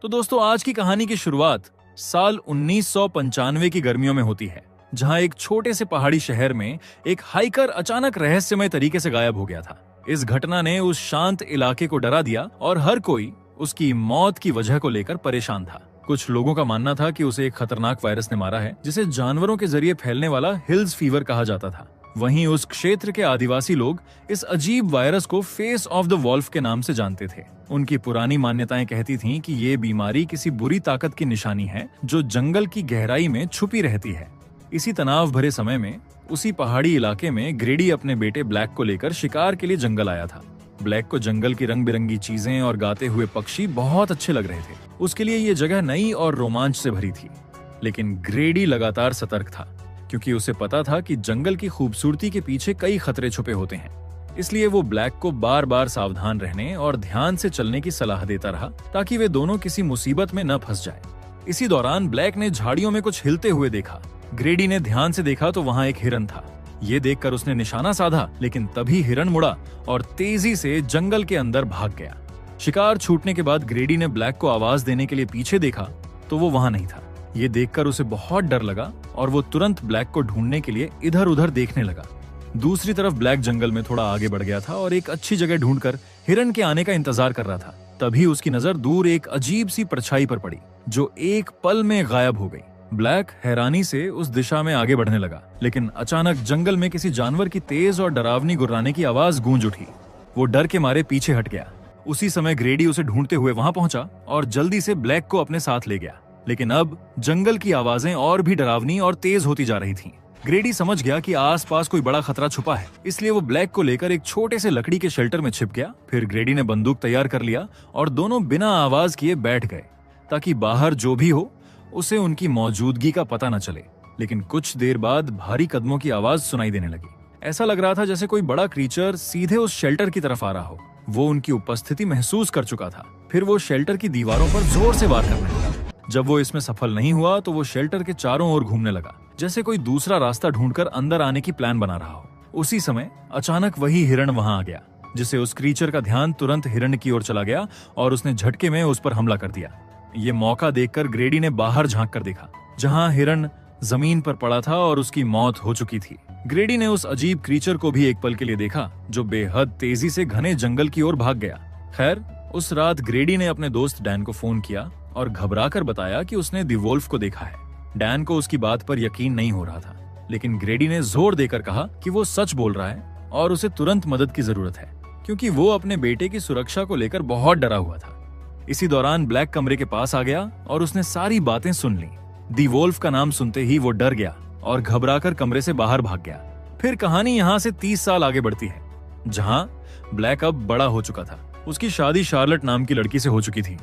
तो दोस्तों, आज की कहानी की शुरुआत साल 1995 की गर्मियों में होती है, जहां एक छोटे से पहाड़ी शहर में एक हाइकर अचानक रहस्यमय तरीके से गायब हो गया था। इस घटना ने उस शांत इलाके को डरा दिया और हर कोई उसकी मौत की वजह को लेकर परेशान था। कुछ लोगों का मानना था कि उसे एक खतरनाक वायरस ने मारा है, जिसे जानवरों के जरिए फैलने वाला हिल्स फीवर कहा जाता था। वहीं उस क्षेत्र के आदिवासी लोग इस अजीब वायरस को फेस ऑफ द वॉल्फ के नाम से जानते थे। उनकी पुरानी मान्यताएं कहती थीं कि ये बीमारी किसी बुरी ताकत की निशानी है जो जंगल की गहराई में छुपी रहती है। इसी तनाव भरे समय में उसी पहाड़ी इलाके में ग्रेडी अपने बेटे ब्लैक को लेकर शिकार के लिए जंगल आया था। ब्लैक को जंगल की रंग बिरंगी चीजें और गाते हुए पक्षी बहुत अच्छे लग रहे थे। उसके लिए ये जगह नई और रोमांच से भरी थी। लेकिन ग्रेडी लगातार सतर्क था, क्योंकि उसे पता था कि जंगल की खूबसूरती के पीछे कई खतरे छुपे होते हैं। इसलिए वो ब्लैक को बार बार सावधान रहने और ध्यान से चलने की सलाह देता रहा, ताकि वे दोनों किसी मुसीबत में न फंस जाएं। इसी दौरान ब्लैक ने झाड़ियों में कुछ हिलते हुए देखा। ग्रेडी ने ध्यान से देखा तो वहां एक हिरन था। ये देखकर उसने निशाना साधा, लेकिन तभी हिरन मुड़ा और तेजी से जंगल के अंदर भाग गया। शिकार छूटने के बाद ग्रेडी ने ब्लैक को आवाज देने के लिए पीछे देखा तो वो वहां नहीं था। ये देखकर उसे बहुत डर लगा और वो तुरंत ब्लैक को ढूंढने के लिए इधर उधर देखने लगा। दूसरी तरफ ब्लैक जंगल में थोड़ा आगे बढ़ गया था और एक अच्छी जगह ढूंढकर हिरन के आने का इंतजार कर रहा था। तभी उसकी नजर दूर एक अजीब सी परछाई पर पड़ी, जो एक पल में गायब हो गई। ब्लैक हैरानी से उस दिशा में आगे बढ़ने लगा, लेकिन अचानक जंगल में किसी जानवर की तेज और डरावनी गुर्राने की आवाज गूंज उठी। वो डर के मारे पीछे हट गया। उसी समय ग्रेडी उसे ढूंढते हुए वहां पहुंचा और जल्दी से ब्लैक को अपने साथ ले गया। लेकिन अब जंगल की आवाजें और भी डरावनी और तेज होती जा रही थीं। ग्रेडी समझ गया कि आसपास कोई बड़ा खतरा छुपा है, इसलिए वो ब्लैक को लेकर एक छोटे से लकड़ी के शेल्टर में छिप गया। फिर ग्रेडी ने बंदूक तैयार कर लिया और दोनों बिना आवाज किए बैठ गए, ताकि बाहर जो भी हो उसे उनकी मौजूदगी का पता न चले। लेकिन कुछ देर बाद भारी कदमों की आवाज सुनाई देने लगी। ऐसा लग रहा था जैसे कोई बड़ा क्रीचर सीधे उस शेल्टर की तरफ आ रहा हो। वो उनकी उपस्थिति महसूस कर चुका था। फिर वो शेल्टर की दीवारों पर जोर से वार करने लगा। जब वो इसमें सफल नहीं हुआ तो वो शेल्टर के चारों ओर घूमने लगा, जैसे कोई दूसरा रास्ता ढूंढकर अंदर आने की प्लान बना रहा हो। उसी समय अचानक वही हिरण वहां आ गया, जिससे उस क्रीचर का ध्यान तुरंत हिरण की ओर चला गया और उसने झटके में उस पर हमला कर दिया। ये मौका देखकर ग्रेडी ने बाहर झांक कर देखा, जहां हिरण जमीन पर पड़ा था और उसकी मौत हो चुकी थी। ग्रेडी ने उस अजीब क्रीचर को भी एक पल के लिए देखा, जो बेहद तेजी से घने जंगल की ओर भाग गया। खैर, उस रात ग्रेडी ने अपने दोस्त डैन को फोन किया और घबराकर बताया कि उसने दी वोल्फ को देखा है। डैन को उसकी बात पर यकीन नहीं हो रहा था, लेकिन ग्रेडी ने जोर देकर कहा कि वो सच बोल रहा है और उसे तुरंत मदद की जरूरत है, क्योंकि वो अपने बेटे की सुरक्षा को लेकर बहुत डरा हुआ था। इसी दौरान ब्लैक कमरे के पास आ गया और उसने सारी बातें सुन ली। दी वोल्फ का नाम सुनते ही वो डर गया और घबराकर कमरे से बाहर भाग गया। फिर कहानी यहाँ से 30 साल आगे बढ़ती है, जहां ब्लैक अब बड़ा हो चुका था। उसकी शादी शार्लेट नाम की लड़की से हो चुकी थी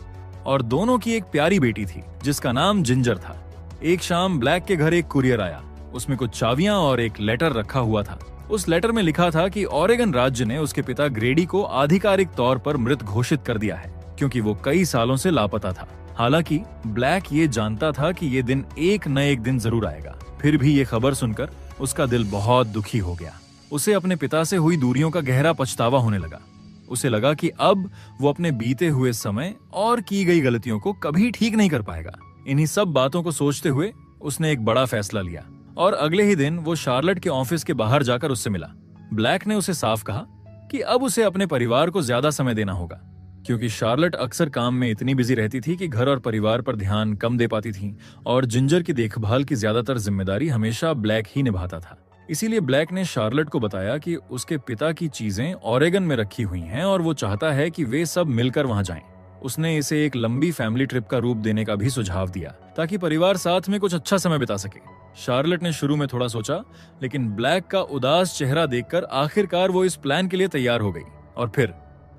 और दोनों की एक प्यारी बेटी थी, जिसका नाम जिंजर था। एक शाम ब्लैक के घर एक कुरियर आया। उसमें कुछ चाबियां और एक लेटर रखा हुआ था। उस लेटर में लिखा था कि ओरेगन राज्य ने उसके पिता ग्रेडी को आधिकारिक तौर पर मृत घोषित कर दिया है, क्योंकि वो कई सालों से लापता था। हालांकि ब्लैक ये जानता था कि ये दिन एक न एक दिन जरूर आएगा। फिर भी ये खबर सुनकर उसका दिल बहुत दुखी हो गया। उसे अपने पिता से हुई दूरियों का गहरा पछतावा होने लगा। उसे लगा कि अब वो अपने बीते हुए समय और की गई गलतियों को कभी ठीक नहीं कर पाएगा। इन्हीं सब बातों को सोचते हुए उसने एक बड़ा फैसला लिया और अगले ही दिन वो शार्लेट के ऑफिस के बाहर जाकर उससे मिला। ब्लैक ने उसे साफ कहा कि अब उसे अपने परिवार को ज्यादा समय देना होगा, क्योंकि शार्लेट अक्सर काम में इतनी बिजी रहती थी कि घर और परिवार पर ध्यान कम दे पाती थी और जिंजर की देखभाल की ज्यादातर जिम्मेदारी हमेशा ब्लैक ही निभाता था। इसीलिए ब्लैक ने शार्लेट को बताया कि उसके पिता की चीजें ओरेगन में रखी हुई हैं और वो चाहता है कि वे सब मिलकर वहां जाएं। उसने इसे एक लंबी फैमिली ट्रिप का रूप देने का भी सुझाव दिया, ताकि परिवार साथ में कुछ अच्छा समय बिता सके। शार्लेट ने शुरू में थोड़ा सोचा, लेकिन ब्लैक का उदास चेहरा देखकर आखिरकार वो इस प्लान के लिए तैयार हो गई और फिर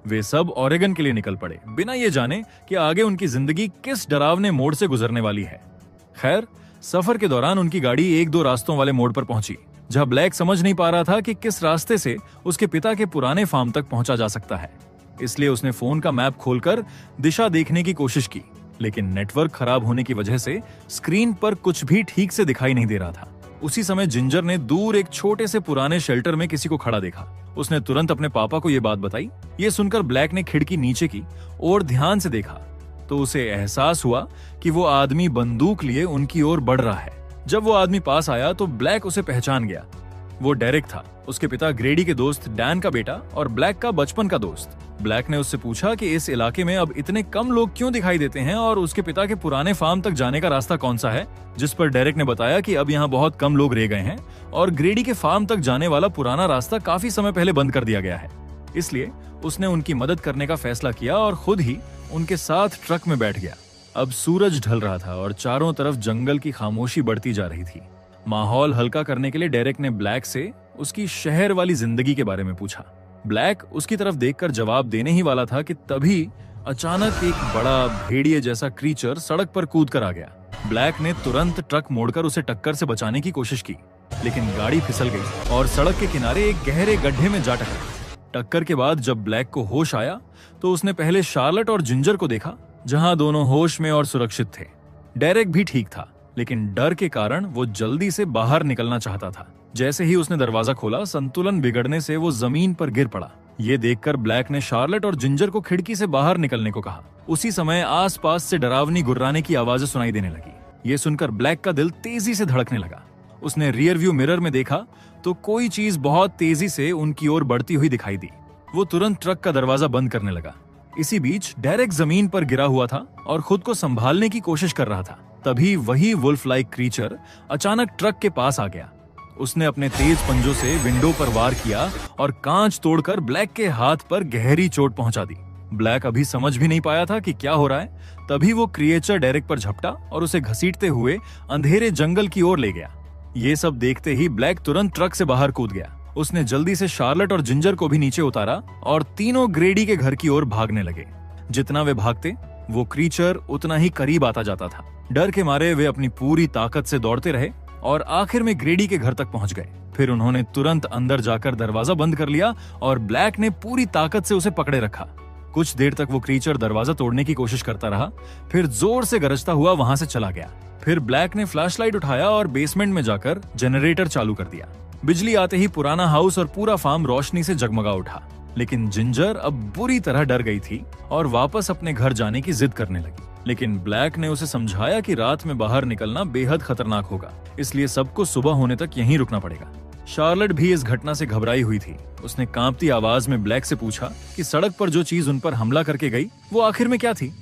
वे सब ओरेगन के लिए निकल पड़े, बिना ये जाने कि आगे उनकी जिंदगी किस डरावने मोड़ से गुजरने वाली है। खैर, सफर के दौरान उनकी गाड़ी एक दो रास्तों वाले मोड़ पर पहुंची, जहां ब्लैक समझ नहीं पा रहा था कि किस रास्ते से उसके पिता के पुराने फार्म तक पहुंचा जा सकता है। इसलिए उसने फोन का मैप खोलकर दिशा देखने की कोशिश की, लेकिन नेटवर्क खराब होने की वजह से स्क्रीन पर कुछ भी ठीक से दिखाई नहीं दे रहा था। उसी समय जिंजर ने दूर एक छोटे से पुराने शेल्टर में किसी को खड़ा देखा। उसने तुरंत अपने पापा को ये बात बताई। ये सुनकर ब्लैक ने खिड़की नीचे की और ध्यान से देखा तो उसे एहसास हुआ कि वो आदमी बंदूक लिए उनकी ओर बढ़ रहा है। जब वो आदमी पास आया तो ब्लैक उसे पहचान गया। वो डेरेक था, उसके पिता ग्रेडी के दोस्त डैन का बेटा और ब्लैक का बचपन का दोस्त। ब्लैक ने उससे पूछा कि इस इलाके में अब इतने कम लोग क्यों दिखाई देते हैं और उसके पिता के पुराने फार्म तक जाने का रास्ता कौन सा है, जिस पर डेरेक ने बताया कि अब यहाँ बहुत कम लोग रह गए हैं और ग्रेडी के फार्म तक जाने वाला पुराना रास्ता काफी समय पहले बंद कर दिया गया है। इसलिए उसने उनकी मदद करने का फैसला किया और खुद ही उनके साथ ट्रक में बैठ गया। अब सूरज ढल रहा था और चारों तरफ जंगल की खामोशी बढ़ती जा रही थी। माहौल हल्का करने के लिए डेरेक ने ब्लैक से उसकी शहर वाली जिंदगी के बारे में पूछा। ब्लैक उसकी तरफ देखकर जवाब देने ही वाला था कि तभी अचानक एक बड़ा भेड़िए जैसा क्रीचर सड़क पर कूद कर आ गया। ब्लैक ने तुरंत ट्रक मोड़कर उसे टक्कर से बचाने की कोशिश की, लेकिन गाड़ी फिसल गई और सड़क के किनारे एक गहरे गड्ढे में जा टकराई। टक्कर के बाद जब ब्लैक को होश आया तो उसने पहले शार्लेट और जिंजर को देखा, जहां दोनों होश में और सुरक्षित थे। डेरेक भी ठीक था, लेकिन डर के कारण वो जल्दी से बाहर निकलना चाहता था। जैसे ही उसने दरवाजा खोला, संतुलन बिगड़ने से वो जमीन पर गिर पड़ा। ये देखकर ब्लैक ने शार्लेट और जिंजर को खिड़की से बाहर निकलने को कहा। उसी समय आसपास से डरावनी गुर्राने की आवाजें सुनाई देने लगी। ये सुनकर ब्लैक का दिल तेजी से धड़कने लगा। उसने रियर व्यू मिरर में देखा तो कोई चीज बहुत तेजी से उनकी ओर बढ़ती हुई दिखाई दी। वो तुरंत ट्रक का दरवाजा बंद करने लगा। इसी बीच डेरेक जमीन पर गिरा हुआ था और खुद को संभालने की कोशिश कर रहा था। तभी वही वुल्फ लाइक क्रीचर अचानक ट्रक के पास आ गया। उसने अपने तेज पंजों से विंडो पर वार किया और कांच तोड़कर ब्लैक के हाथ पर गहरी चोट पहुंचा दी। ब्लैक अभी समझ भी नहीं पाया था कि क्या हो रहा है। तभी वो क्रिएचर डेरेक पर झपटा और उसे घसीटते हुए अंधेरे जंगल की ओर ले गया। ये सब देखते ही ब्लैक तुरंत ट्रक से बाहर कूद गया। उसने जल्दी से शार्लेट और जिंजर को भी नीचे उतारा और तीनों ग्रेडी के घर की ओर भागने लगे। जितना वे भागते, वो क्रीचर उतना ही करीब आता जाता था। डर के मारे वे अपनी पूरी ताकत से दौड़ते रहे और आखिर में ग्रेडी के घर तक पहुंच गए। फिर उन्होंने तुरंत अंदर जाकर दरवाजा बंद कर लिया और ब्लैक ने पूरी ताकत से उसे पकड़े रखा। कुछ देर तक वो क्रीचर दरवाजा तोड़ने की कोशिश करता रहा, फिर जोर से गरजता हुआ वहां से चला गया। फिर ब्लैक ने फ्लैशलाइट उठाया और बेसमेंट में जाकर जनरेटर चालू कर दिया। बिजली आते ही पुराना हाउस और पूरा फार्म रोशनी से जगमगा उठा। लेकिन जिंजर अब बुरी तरह डर गई थी और वापस अपने घर जाने की जिद करने लगी। लेकिन ब्लैक ने उसे समझाया कि रात में बाहर निकलना बेहद खतरनाक होगा, इसलिए सबको सुबह होने तक यहीं रुकना पड़ेगा। शार्लेट भी इस घटना से घबराई हुई थी। उसने कांपती आवाज में ब्लैक से पूछा कि सड़क पर जो चीज उन पर हमला करके गई वो आखिर में क्या थी।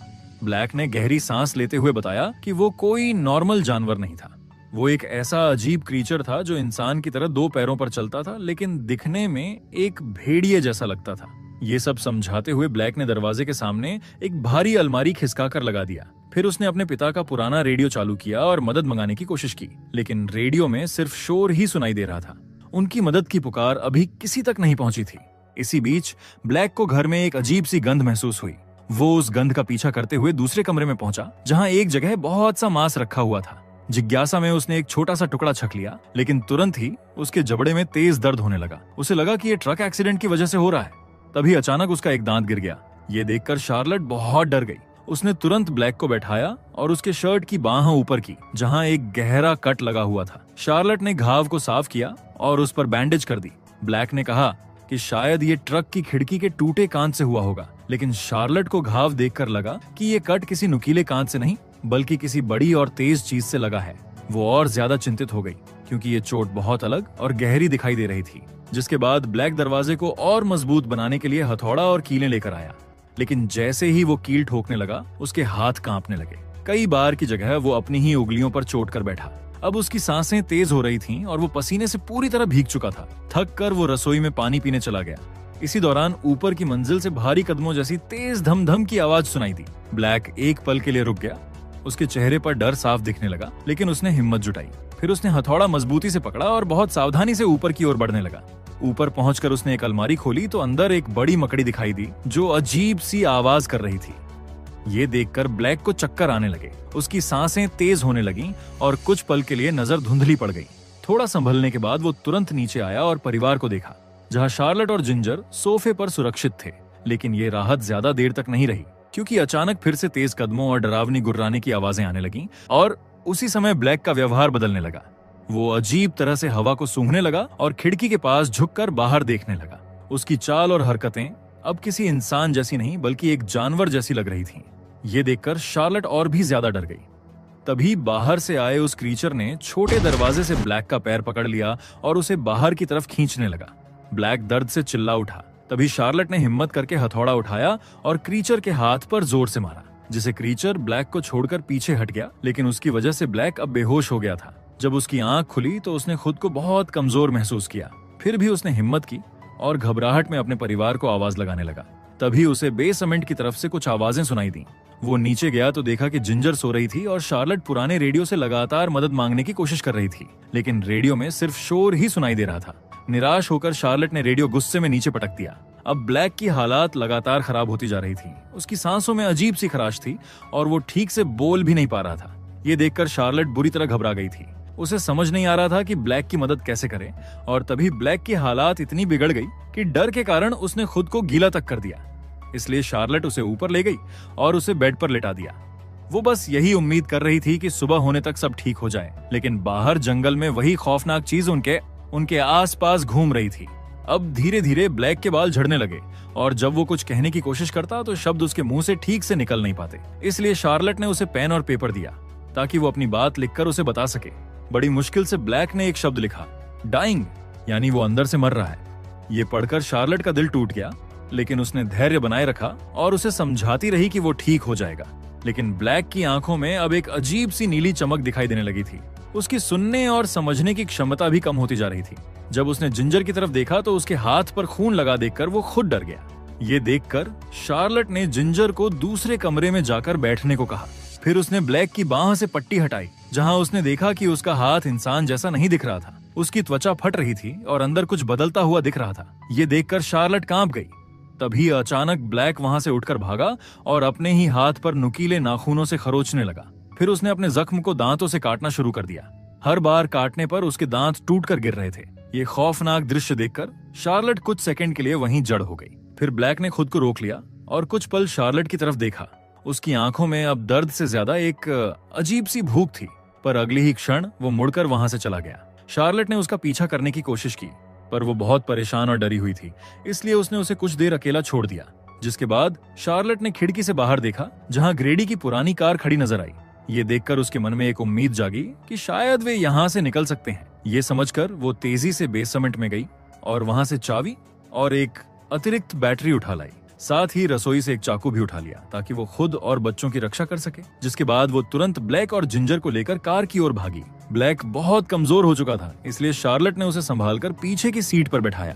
ब्लैक ने गहरी सांस लेते हुए बताया कि वो कोई नॉर्मल जानवर नहीं था। वो एक ऐसा अजीब क्रीचर था जो इंसान की तरह दो पैरों पर चलता था, लेकिन दिखने में एक भेड़िए जैसा लगता था। ये सब समझाते हुए ब्लैक ने दरवाजे के सामने एक भारी अलमारी खिसका कर लगा दिया। फिर उसने अपने पिता का पुराना रेडियो चालू किया और मदद मंगाने की कोशिश की, लेकिन रेडियो में सिर्फ शोर ही सुनाई दे रहा था। उनकी मदद की पुकार अभी किसी तक नहीं पहुंची थी। इसी बीच ब्लैक को घर में एक अजीब सी गंध महसूस हुई। वो उस गंध का पीछा करते हुए दूसरे कमरे में पहुंचा, जहां एक जगह बहुत सा मांस रखा हुआ था। जिज्ञासा में उसने एक छोटा सा टुकड़ा छक लिया, लेकिन तुरंत ही उसके जबड़े में तेज दर्द होने लगा। उसे लगा कि ये ट्रक एक्सीडेंट की वजह से हो रहा है। तभी अचानक उसका एक दांत गिर गया। ये देखकर शार्लेट बहुत डर गई। उसने तुरंत ब्लैक को बैठाया और उसके शर्ट की बाह ऊपर की, जहां एक गहरा कट लगा हुआ था। शार्लेट ने घाव को साफ किया और उस पर बैंडेज कर दी। ब्लैक ने कहा कि शायद ये ट्रक की खिड़की के टूटे कांच से हुआ होगा, लेकिन शार्लेट को घाव देखकर लगा कि ये कट किसी नुकीले कांच से नहीं, बल्कि किसी बड़ी और तेज चीज से लगा है। वो और ज्यादा चिंतित हो गई, क्योंकि ये चोट बहुत अलग और गहरी दिखाई दे रही थी। जिसके बाद ब्लैक दरवाजे को और मजबूत बनाने के लिए हथौड़ा और कीलें लेकर आया। लेकिन जैसे ही वो कील ठोकने लगा, उसके हाथ कांपने लगे। कई बार की जगह वो अपनी ही उंगलियों पर चोट कर बैठा। अब उसकी सांसें तेज हो रही थीं और वो पसीने से पूरी तरह भीग चुका था। थक कर वो रसोई में पानी पीने चला गया। इसी दौरान ऊपर की मंजिल से भारी कदमों जैसी तेज धम धम की आवाज सुनाई दी। ब्लैक एक पल के लिए रुक गया। उसके चेहरे पर डर साफ दिखने लगा, लेकिन उसने हिम्मत जुटाई। फिर उसने हथौड़ा मजबूती से पकड़ा और बहुत सावधानी से ऊपर की ओर बढ़ने लगा। ऊपर पहुंचकर उसने एक अलमारी खोली तो अंदर एक बड़ी मकड़ी दिखाई दी, जो अजीब सी आवाज कर रही थी। ये देखकर ब्लैक को चक्कर आने लगे। उसकी सांसें तेज होने लगीं और कुछ पल के लिए नजर धुंधली पड़ गई। थोड़ा संभलने के बाद वो तुरंत नीचे आया और परिवार को देखा, जहां शार्लेट और जिंजर सोफे पर सुरक्षित थे। लेकिन ये राहत ज्यादा देर तक नहीं रही, क्योंकि अचानक फिर से तेज कदमों और डरावनी गुर्राने की आवाजें आने लगीं और उसी समय ब्लैक का व्यवहार बदलने लगा। वो अजीब तरह से हवा को सूंघने लगा और खिड़की के पास झुककर बाहर देखने लगा। उसकी चाल और हरकतें अब किसी इंसान जैसी नहीं, बल्कि एक जानवर जैसी लग रही थीं। ये देखकर शार्लेट और भी ज्यादा डर गई। तभी बाहर से आए उस क्रीचर ने छोटे दरवाजे से ब्लैक का पैर पकड़ लिया और उसे बाहर की तरफ खींचने लगा। ब्लैक दर्द से चिल्ला उठा। तभी शार्लेट ने हिम्मत करके हथौड़ा उठाया और क्रीचर के हाथ पर जोर से मारा, जिसे क्रीचर ब्लैक को छोड़कर पीछे हट गया। लेकिन उसकी वजह से ब्लैक अब बेहोश हो गया था। जब उसकी आंख खुली तो उसने खुद को बहुत कमजोर महसूस किया। फिर भी उसने हिम्मत की और घबराहट में अपने परिवार को आवाज लगाने लगा। तभी उसे बेसमेंट की तरफ से कुछ आवाजें सुनाई दी। वो नीचे गया तो देखा कि जिंजर सो रही थी और शार्लेट पुराने रेडियो से लगातार मदद मांगने की कोशिश कर रही थी, लेकिन रेडियो में सिर्फ शोर ही सुनाई दे रहा था। निराश होकर शार्लेट ने रेडियो गुस्से में नीचे पटक दिया। अब ब्लैक की हालात लगातार खराब होती जा रही थी। उसकी सांसों में अजीब सी खराश थी और वो ठीक से बोल भी नहीं पा रहा था। ये देखकर शार्लेट बुरी तरह घबरा गई थी। उसे समझ नहीं आ रहा था कि ब्लैक की मदद कैसे करे। और तभी ब्लैक की हालात इतनी बिगड़ गई कि डर के कारण उसने खुद को गीला तक कर दिया। इसलिए शार्लेट उसे ऊपर ले गई और उसे बेड पर लेटा दिया। वो बस यही उम्मीद कर रही थी कि सुबह होने तक सब ठीक हो जाए, लेकिन बाहर जंगल में वही खौफनाक चीज उनके आसपास घूम रही थी। अब धीरे धीरे ब्लैक के बाल झड़ने लगे और जब वो कुछ कहने की कोशिश करता तो शब्द उसके मुंह से ठीक से निकल नहीं पाते। इसलिए शार्लेट ने उसे पेन और पेपर दिया ताकि वो अपनी बात लिखकर उसे बता सके। बड़ी मुश्किल से ब्लैक ने एक शब्द लिखा, डाइंग, यानी वो अंदर से मर रहा है। ये पढ़कर शार्लेट का दिल टूट गया, लेकिन उसने धैर्य बनाए रखा और उसे समझाती रही कि वो ठीक हो जाएगा। लेकिन ब्लैक की आंखों में अब एक अजीब सी नीली चमक दिखाई देने लगी थी। उसकी सुनने और समझने की क्षमता भी कम होती जा रही थी। जब उसने जिंजर की तरफ देखा तो उसके हाथ पर खून लगा देखकर वो खुद डर गया। ये देखकर शार्लेट ने जिंजर को दूसरे कमरे में जाकर बैठने को कहा। फिर उसने ब्लैक की बांह से पट्टी हटाई, जहां उसने देखा कि उसका हाथ इंसान जैसा नहीं दिख रहा था। उसकी त्वचा फट रही थी और अंदर कुछ बदलता हुआ दिख रहा था। ये देखकर शार्लेट कांप गई। तभी अचानक ब्लैक वहां से उठकर भागा और अपने ही हाथ पर नुकीले नाखूनों से खरोचने लगा। फिर उसने अपने जख्म को दांतों से काटना शुरू कर दिया। हर बार काटने पर उसके दांत टूटकर गिर रहे थे। ये खौफनाक दृश्य देखकर शार्लेट कुछ सेकंड के लिए वहीं जड़ हो गई। फिर ब्लैक ने खुद को रोक लिया और कुछ पल शार्लेट की तरफ देखा। उसकी आंखों में अब दर्द से ज्यादा एक अजीब सी भूख थी, पर अगली ही क्षण वो मुड़कर वहां से चला गया। शार्लेट ने उसका पीछा करने की कोशिश की, पर वो बहुत परेशान और डरी हुई थी, इसलिए उसने उसे कुछ देर अकेला छोड़ दिया। जिसके बाद शार्लेट ने खिड़की से बाहर देखा, जहां ग्रेडी की पुरानी कार खड़ी नजर आई। ये देखकर उसके मन में एक उम्मीद जागी कि शायद वे यहाँ से निकल सकते हैं। ये समझकर वो तेजी से बेसमेंट में गई और वहां से चाबी और एक अतिरिक्त बैटरी उठा लाई। साथ ही रसोई से एक चाकू भी उठा लिया ताकि वो खुद और बच्चों की रक्षा कर सके। जिसके बाद वो तुरंत ब्लैक और जिंजर को लेकर कार की ओर भागी। ब्लैक बहुत कमजोर हो चुका था, इसलिए शार्लेट ने उसे संभालकर पीछे की सीट पर बैठाया।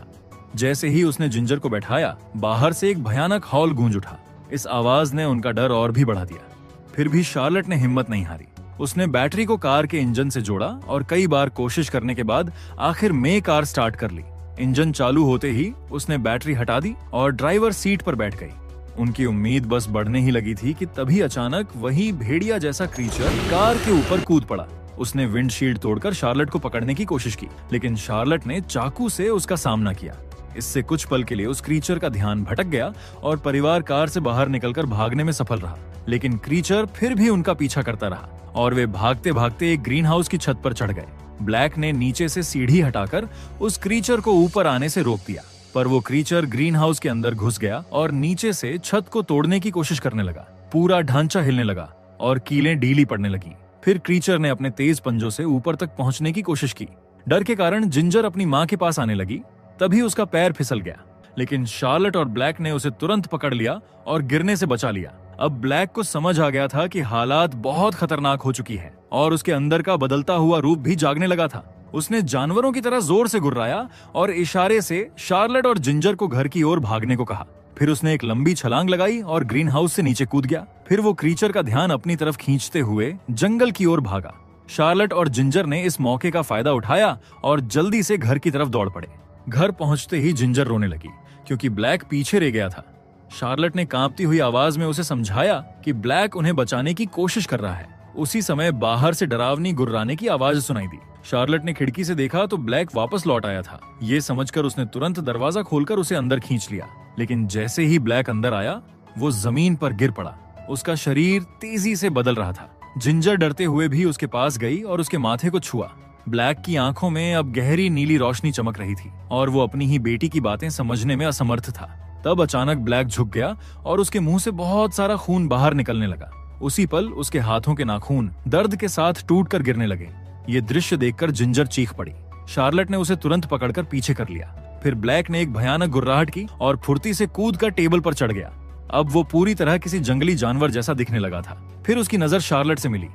जैसे ही उसने जिंजर को बैठाया, बाहर से एक भयानक हॉल गूंज उठा। इस आवाज ने उनका डर और भी बढ़ा दिया। फिर भी शार्लेट ने हिम्मत नहीं हारी। उसने बैटरी को कार के इंजन से जोड़ा और कई बार कोशिश करने के बाद आखिर में कार स्टार्ट कर ली। इंजन चालू होते ही उसने बैटरी हटा दी और ड्राइवर सीट पर बैठ गई। उनकी उम्मीद बस बढ़ने ही लगी थी कि तभी अचानक वही भेड़िया जैसा क्रीचर कार के ऊपर कूद पड़ा। उसने विंडशील्ड तोड़कर शार्लेट को पकड़ने की कोशिश की, लेकिन शार्लेट ने चाकू से उसका सामना किया। इससे कुछ पल के लिए उस क्रीचर का ध्यान भटक गया और परिवार कार से बाहर निकलकर भागने में सफल रहा। लेकिन क्रीचर फिर भी उनका पीछा करता रहा और वे भागते भागते एक ग्रीन हाउस की छत पर चढ़ गए। ब्लैक ने नीचे से सीढ़ी हटाकर उस क्रीचर को ऊपर आने से रोक दिया, पर वो क्रीचर ग्रीन हाउस के अंदर घुस गया और नीचे से छत को तोड़ने की कोशिश करने लगा। पूरा ढांचा हिलने लगा और कीलें ढीली पड़ने लगी। फिर क्रीचर ने अपने तेज पंजों से ऊपर तक पहुंचने की कोशिश की। डर के कारण जिंजर अपनी मां के पास आने लगी। तभी उसका पैर फिसल गया, लेकिन शार्लेट और ब्लैक ने उसे तुरंत पकड़ लिया और गिरने से बचा लिया। अब ब्लैक को समझ आ गया था कि हालात बहुत खतरनाक हो चुकी है और उसके अंदर का बदलता हुआ रूप भी जागने लगा था। उसने जानवरों की तरह जोर से गुर्राया और इशारे से शार्लेट और जिंजर को घर की ओर भागने को कहा। फिर उसने एक लंबी छलांग लगाई और ग्रीन हाउस से नीचे कूद गया। फिर वो क्रीचर का ध्यान अपनी तरफ खींचते हुए जंगल की ओर भागा। शार्लेट और जिंजर ने इस मौके का फायदा उठाया और जल्दी से घर की तरफ दौड़ पड़े। घर पहुंचते ही जिंजर रोने लगी क्योंकि ब्लैक पीछे रह गया था। शार्लेट ने कांपती हुई आवाज में उसे समझाया कि ब्लैक उन्हें बचाने की कोशिश कर रहा है। उसी समय बाहर से डरावनी गुर्राने की आवाज सुनाई दी। शार्लेट ने खिड़की से देखा तो ब्लैक वापस लौट आया था। ये समझकर उसने तुरंत दरवाजा खोलकर उसे अंदर खींच लिया, लेकिन जैसे ही ब्लैक अंदर आया वो जमीन पर गिर पड़ा। उसका शरीर तेजी से बदल रहा था। जिंजर डरते हुए भी उसके पास गई और उसके माथे को छुआ। ब्लैक की आंखों में अब गहरी नीली रोशनी चमक रही थी और वो अपनी ही बेटी की बातें समझने में असमर्थ था। तब अचानक ब्लैक झुक गया और उसके मुंह से बहुत सारा खून बाहर निकलने लगा। उसी पल उसके हाथों के नाखून दर्द के साथ टूटकर गिरने लगे। ये दृश्य देखकर जिंजर चीख पड़ी। शार्लेट ने उसे तुरंत पकड़कर पीछे कर लिया। फिर ब्लैक ने एक भयानक गुर्राहट की और फुर्ती से कूदकर टेबल पर चढ़ गया। अब वो पूरी तरह किसी जंगली जानवर जैसा दिखने लगा था। फिर उसकी नजर शार्लेट से मिली।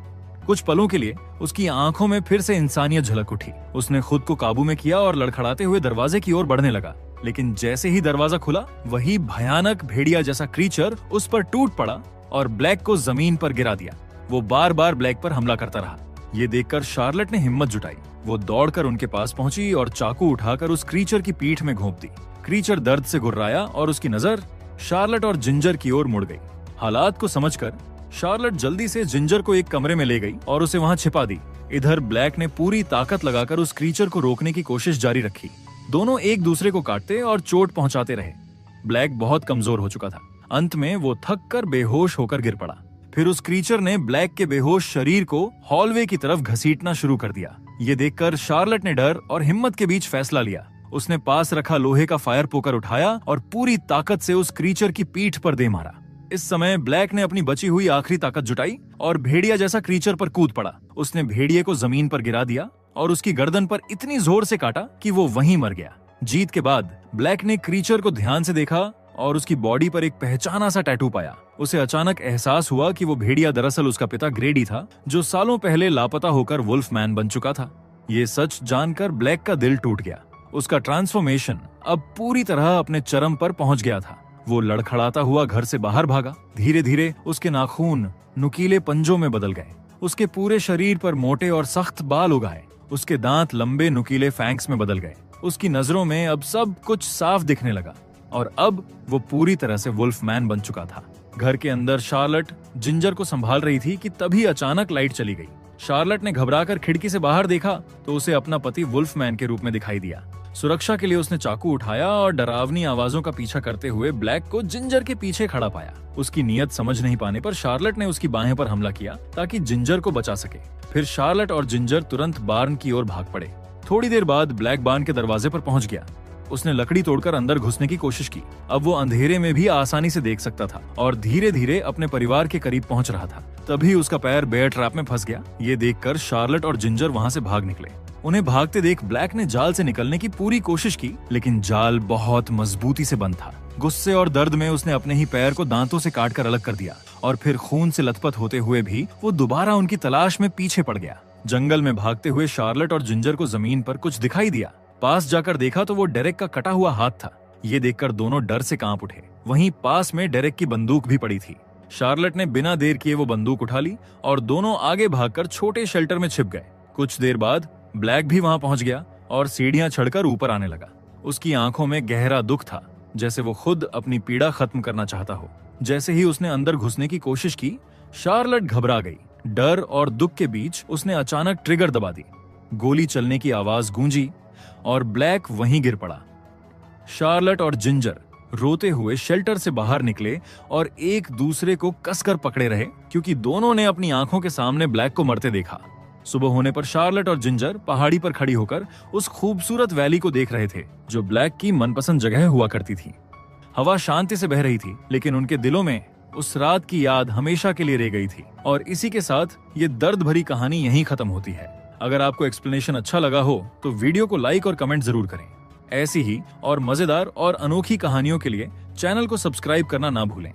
कुछ पलों के लिए उसकी आंखों में फिर से इंसानियत झलक उठी। उसने खुद को काबू में किया और लड़खड़ाते हुए दरवाजे की ओर बढ़ने लगा। लेकिन जैसे ही दरवाजा खुला, वही भयानक भेड़िया जैसा क्रीचर उस पर टूट पड़ा और ब्लैक को जमीन पर गिरा दिया। वो बार बार ब्लैक पर हमला करता रहा। ये देखकर शार्लेट ने हिम्मत जुटाई। वो दौड़कर उनके पास पहुंची और चाकू उठाकर उस क्रीचर की पीठ में घोंप दी। क्रीचर दर्द से गुर्राया और उसकी नजर शार्लेट और जिंजर की ओर मुड़ गई। हालात को समझकर शार्लेट जल्दी से जिंजर को एक कमरे में ले गई और उसे वहां छिपा दी। इधर ब्लैक ने पूरी ताकत लगाकर उस क्रीचर को रोकने की कोशिश जारी रखी। दोनों एक दूसरे को काटते और चोट पहुंचाते रहे। ब्लैक बहुत कमजोर हो चुका था। अंत में वो थक कर बेहोश होकर गिर पड़ा। फिर उस क्रीचर ने ब्लैक के बेहोश शरीर को हॉलवे की तरफ घसीटना शुरू कर दिया। ये देखकर शार्लेट ने डर और हिम्मत के बीच फैसला लिया। उसने पास रखा लोहे का फायर पोकर उठाया और पूरी ताकत से उस क्रीचर की पीठ पर दे मारा। इस समय ब्लैक ने अपनी बची हुई आखिरी ताकत जुटाई और भेड़िया जैसा क्रीचर पर कूद पड़ा। उसने भेड़िए को जमीन पर गिरा दिया और उसकी गर्दन पर इतनी जोर से काटा कि वो वहीं मर गया। जीत के बाद ब्लैक ने क्रीचर को ध्यान से देखा और उसकी बॉडी पर एक पहचाना सा टैटू पाया। उसे अचानक एहसास हुआ कि वो भेड़िया दरअसल उसका पिता ग्रेडी था, जो सालों पहले लापता होकर वुल्फ मैन बन चुका था। ये सच जानकर ब्लैक का दिल टूट गया। उसका ट्रांसफॉर्मेशन अब पूरी तरह अपने चरम पर पहुंच गया था। वो लड़खड़ाता हुआ घर से बाहर भागा। धीरे धीरे उसके नाखून नुकीले पंजों में बदल गए। उसके पूरे शरीर पर मोटे और सख्त बाल उगाए। उसके दांत लंबे नुकीले फैंक्स में बदल गए। उसकी नजरों में अब सब कुछ साफ दिखने लगा और अब वो पूरी तरह से वुल्फ मैन बन चुका था। घर के अंदर शार्लेट जिंजर को संभाल रही थी कि तभी अचानक लाइट चली गई। शार्लेट ने घबराकर खिड़की से बाहर देखा तो उसे अपना पति वुल्फ मैन के रूप में दिखाई दिया। सुरक्षा के लिए उसने चाकू उठाया और डरावनी आवाजों का पीछा करते हुए ब्लैक को जिंजर के पीछे खड़ा पाया। उसकी नीयत समझ नहीं पाने पर शार्लेट ने उसकी बाहें पर हमला किया ताकि जिंजर को बचा सके। फिर शार्लेट और जिंजर तुरंत बार्न की ओर भाग पड़े। थोड़ी देर बाद ब्लैक बार्न के दरवाजे पर पहुंच गया। उसने लकड़ी तोड़कर अंदर घुसने की कोशिश की। अब वो अंधेरे में भी आसानी से देख सकता था और धीरे धीरे अपने परिवार के करीब पहुंच रहा था। तभी उसका पैर बेयर ट्रैप में फंस गया। ये देखकर शार्लेट और जिंजर वहां से भाग निकले। उन्हें भागते देख ब्लैक ने जाल से निकलने की पूरी कोशिश की, लेकिन जाल बहुत मजबूती से बंद था। गुस्से और दर्द में उसने अपने ही पैर को दांतों से काटकर अलग कर दिया और फिर खून से लथपथ होते हुए भी वो दोबारा उनकी तलाश में पीछे पड़ गया। जंगल में भागते हुए शार्लेट और जिंजर को जमीन पर कुछ दिखाई दिया। पास जाकर देखा तो वो डेरेक का कटा हुआ हाथ था। ये देखकर दोनों डर से कांप उठे। वहीं पास में डेरेक की बंदूक भी पड़ी थी। शार्लेट ने बिना देर किए वो बंदूक उठा ली और दोनों आगे भागकर छोटे शेल्टर में छिप गए। कुछ देर बाद ब्लैक भी वहां पहुंच गया और सीढ़ियां चढ़कर ऊपर आने लगा। उसकी आंखों में गहरा दुख था, जैसे वो खुद अपनी पीड़ा खत्म करना चाहता हो। जैसे ही उसने अंदर घुसने की कोशिश की, शार्लेट घबरा गई। डर और दुख के बीच उसने अचानक ट्रिगर दबा दी। गोली चलने की आवाज गूंजी और ब्लैक वहीं गिर पड़ा। शार्लेट और जिंजर रोते हुए शेल्टर से बाहर निकले और एक दूसरे को कसकर पकड़े रहे, क्योंकि दोनों ने अपनी आंखों के सामने ब्लैक को मरते देखा। सुबह होने पर शार्लेट और जिंजर पहाड़ी पर खड़ी होकर उस खूबसूरत वैली को देख रहे थे, जो ब्लैक की मनपसंद जगह हुआ करती थी। हवा शांति से बह रही थी, लेकिन उनके दिलों में उस रात की याद हमेशा के लिए रह गई थी। और इसी के साथ ये दर्द भरी कहानी यहीं खत्म होती है। अगर आपको एक्सप्लेनेशन अच्छा लगा हो तो वीडियो को लाइक और कमेंट जरूर करें। ऐसी ही और मजेदार और अनोखी कहानियों के लिए चैनल को सब्सक्राइब करना ना भूलें।